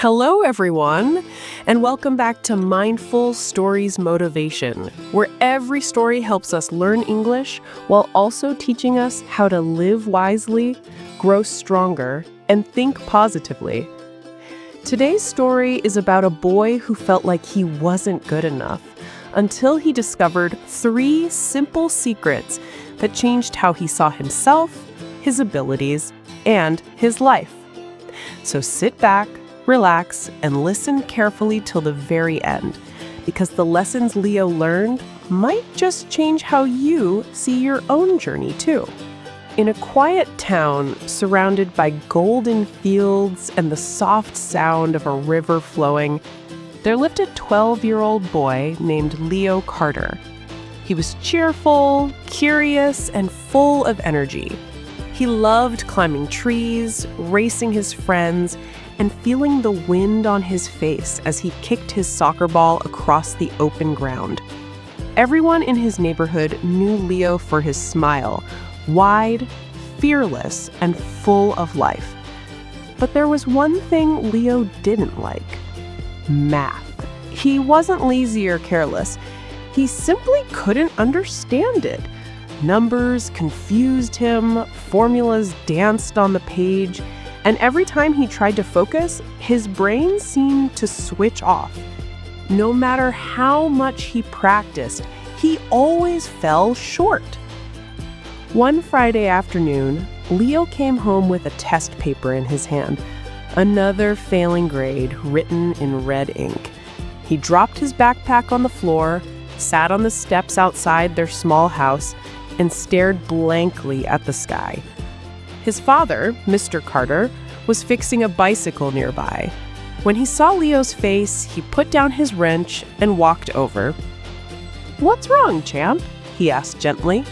Hello, everyone, and welcome back to Mindful Stories Motivation, where every story helps us learn English while also teaching us how to live wisely, grow stronger, and think positively. Today's story is about a boy who felt like he wasn't good enough until he discovered 3 simple secrets that changed how he saw himself, his abilities, and his life. So sit back, relax, and listen carefully till the very end, because the lessons Leo learned might just change how you see your own journey too. In a quiet town surrounded by golden fields and the soft sound of a river flowing, there lived a 12-year-old boy named Leo Carter. He was cheerful, curious, and full of energy. He loved climbing trees, racing his friends, and feeling the wind on his face as he kicked his soccer ball across the open ground. Everyone in his neighborhood knew Leo for his smile, wide, fearless, and full of life. But there was one thing Leo didn't like: math. He wasn't lazy or careless. He simply couldn't understand it. Numbers confused him, formulas danced on the page, and every time he tried to focus, his brain seemed to switch off. No matter how much he practiced, he always fell short. One Friday afternoon, Leo came home with a test paper in his hand, another failing grade written in red ink. He dropped his backpack on the floor, sat on the steps outside their small house, and stared blankly at the sky. His father, Mr. Carter, was fixing a bicycle nearby. When he saw Leo's face, he put down his wrench and walked over. "What's wrong, champ?" he asked gently.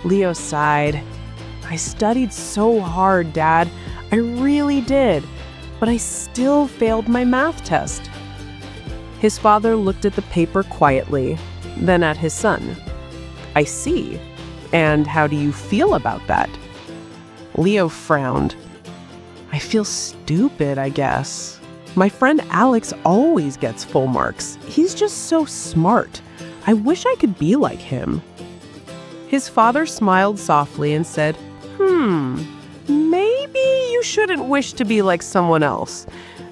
Leo sighed. "I studied so hard, Dad. I really did. But I still failed my math test." His father looked at the paper quietly, then at his son. "I see. And how do you feel about that?" Leo frowned. "I feel stupid, I guess. My friend Alex always gets full marks. He's just so smart. I wish I could be like him." His father smiled softly and said, Maybe you shouldn't wish to be like someone else.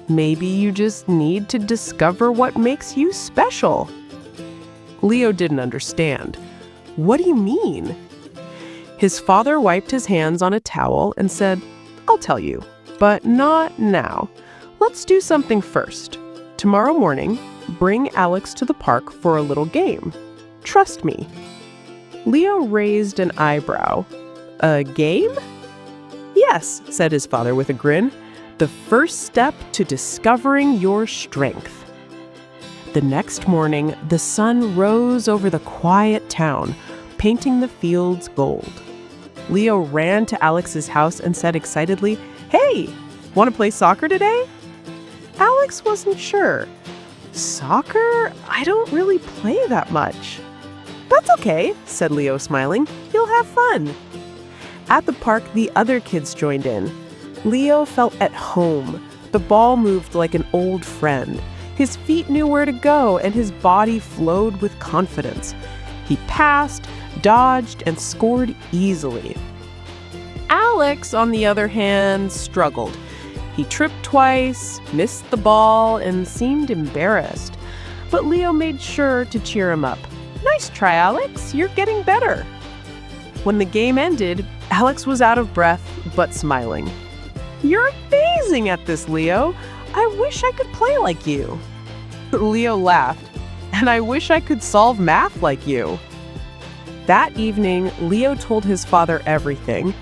Maybe you just need to discover what makes you special." Leo didn't understand. "What do you mean?" His father wiped his hands on a towel and said, "I'll tell you, but not now. Let's do something first. Tomorrow morning, bring Alex to the park for a little game. Trust me." Leo raised an eyebrow. "A game?" "Yes," said his father with a grin. "The first step to discovering your strength." The next morning, the sun rose over the quiet town, painting the fields gold. Leo ran to Alex's house and said excitedly, "Hey, want to play soccer today?" Alex wasn't sure. "Soccer? I don't really play that much." "That's okay," said Leo, smiling. "You'll have fun." At the park, the other kids joined in. Leo felt at home. The ball moved like an old friend. His feet knew where to go, and his body flowed with confidence. He passed, dodged, and scored easily. Alex, on the other hand, struggled. He tripped twice, missed the ball, and seemed embarrassed. But Leo made sure to cheer him up. "Nice try, Alex. You're getting better." When the game ended, Alex was out of breath, but smiling. "You're amazing at this, Leo. I wish I could play like you." Leo laughed. "And I wish I could solve math like you." That evening, Leo told his father everything.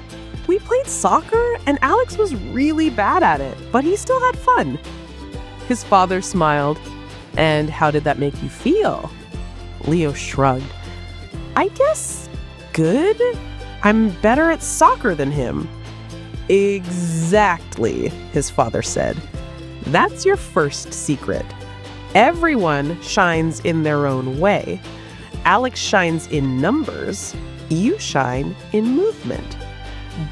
"We played soccer, and Alex was really bad at it, but he still had fun." His father smiled. "And how did that make you feel?" Leo shrugged. "I guess good. I'm better at soccer than him." "Exactly," his father said. "That's your first secret. Everyone shines in their own way. Alex shines in numbers. You shine in movement.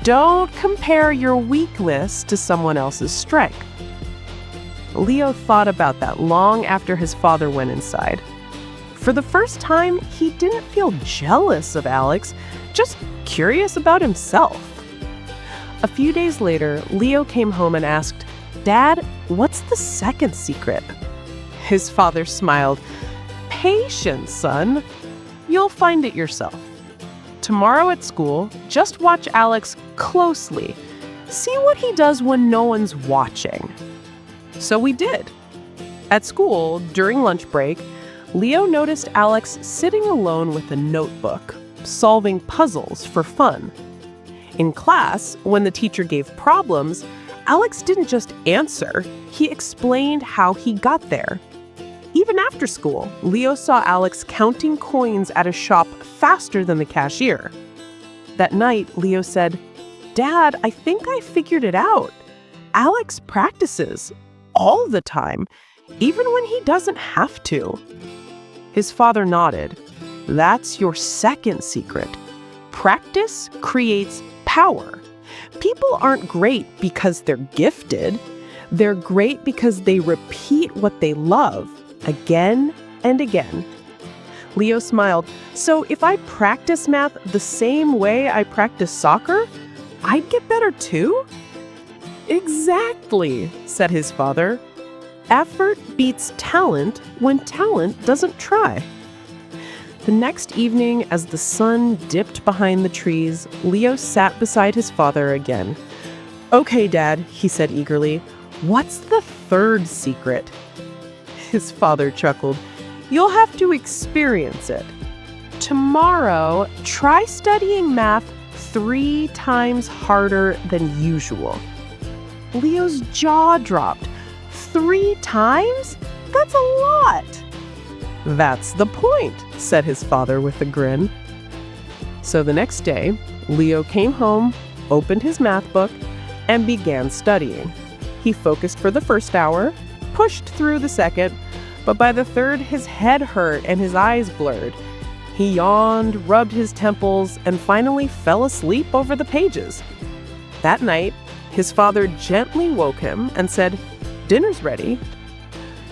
Don't compare your weakness to someone else's strength." Leo thought about that long after his father went inside. For the first time, he didn't feel jealous of Alex, just curious about himself. A few days later, Leo came home and asked, "Dad, what's the second secret?" His father smiled. "Patience, son. You'll find it yourself. Tomorrow at school, just watch Alex closely. See what he does when no one's watching." So we did. At school, during lunch break, Leo noticed Alex sitting alone with a notebook, solving puzzles for fun. In class, when the teacher gave problems, Alex didn't just answer, he explained how he got there. Even after school, Leo saw Alex counting coins at a shop faster than the cashier. That night, Leo said, "Dad, I think I figured it out. Alex practices all the time, even when he doesn't have to." His father nodded. "That's your second secret. Practice creates power. People aren't great because they're gifted. They're great because they repeat what they love again and again." Leo smiled. "So if I practice math the same way I practice soccer, I'd get better too?" "Exactly," said his father. "Effort beats talent when talent doesn't try." The next evening, as the sun dipped behind the trees, Leo sat beside his father again. "Okay, Dad," he said eagerly, "what's the third secret?" His father chuckled. "You'll have to experience it. Tomorrow, try studying math 3 times harder than usual." Leo's jaw dropped. 3 times? That's a lot. "That's the point," said his father with a grin. So the next day, Leo came home, opened his math book, and began studying. He focused for the first hour, pushed through the second, but by the third, his head hurt and his eyes blurred. He yawned, rubbed his temples, and finally fell asleep over the pages. That night, his father gently woke him and said, "Dinner's ready."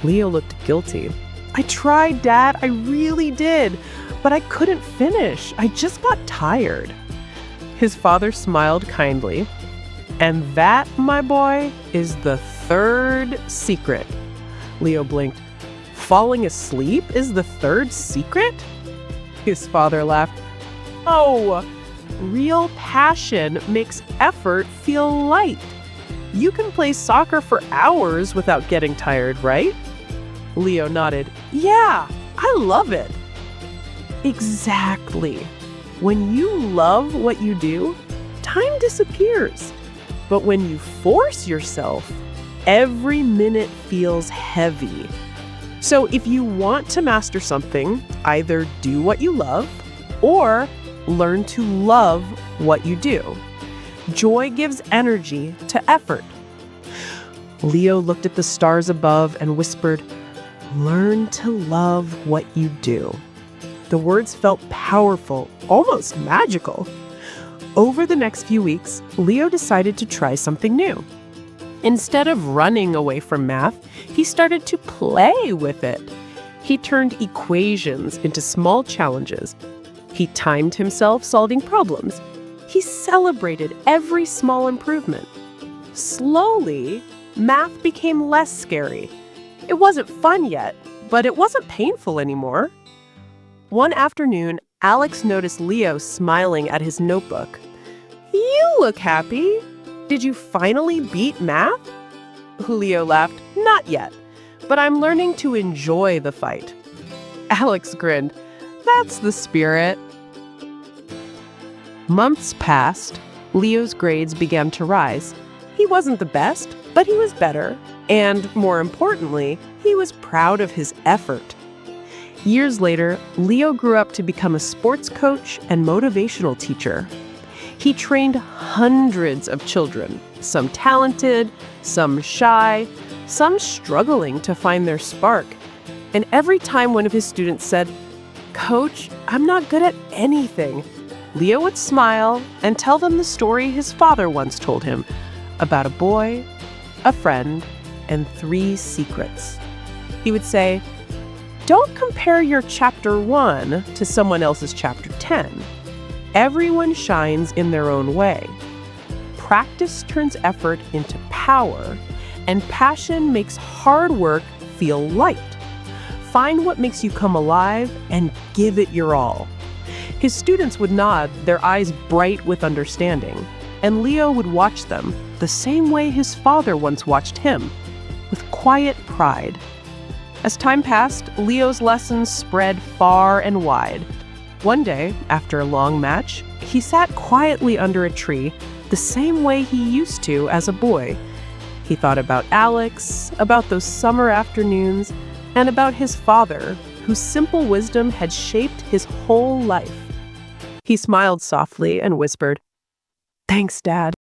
Leo looked guilty. "I tried, Dad, I really did, but I couldn't finish. I just got tired." His father smiled kindly. "And that, my boy, is the third secret." Leo blinked. "Falling asleep is the third secret?" His father laughed. "Oh, real passion makes effort feel light. You can play soccer for hours without getting tired, right?" Leo nodded. "Yeah, I love it." Exactly. When you love what you do, time disappears. But when you force yourself, every minute feels heavy. So if you want to master something, either do what you love or learn to love what you do. Joy gives energy to effort. Leo looked at the stars above and whispered, "Learn to love what you do." The words felt powerful, almost magical. Over the next few weeks, Leo decided to try something new. Instead of running away from math, he started to play with it. He turned equations into small challenges. He timed himself solving problems. He celebrated every small improvement. Slowly, math became less scary. It wasn't fun yet, but it wasn't painful anymore. One afternoon, Alex noticed Leo smiling at his notebook. "You look happy. Did you finally beat math?" Leo laughed. "Not yet, but I'm learning to enjoy the fight." Alex grinned. "That's the spirit." Months passed. Leo's grades began to rise. He wasn't the best, but he was better. And more importantly, he was proud of his effort. Years later, Leo grew up to become a sports coach and motivational teacher. He trained hundreds of children, some talented, some shy, some struggling to find their spark. And every time one of his students said, "Coach, I'm not good at anything," Leo would smile and tell them the story his father once told him about a boy, a friend, and 3 secrets. He would say, "Don't compare your chapter 1 to someone else's chapter 10. Everyone shines in their own way. Practice turns effort into power, and passion makes hard work feel light. Find what makes you come alive and give it your all." His students would nod, their eyes bright with understanding, and Leo would watch them the same way his father once watched him, with quiet pride. As time passed, Leo's lessons spread far and wide. One day, after a long match, he sat quietly under a tree the same way he used to as a boy. He thought about Alex, about those summer afternoons, and about his father, whose simple wisdom had shaped his whole life. He smiled softly and whispered, "Thanks, Dad."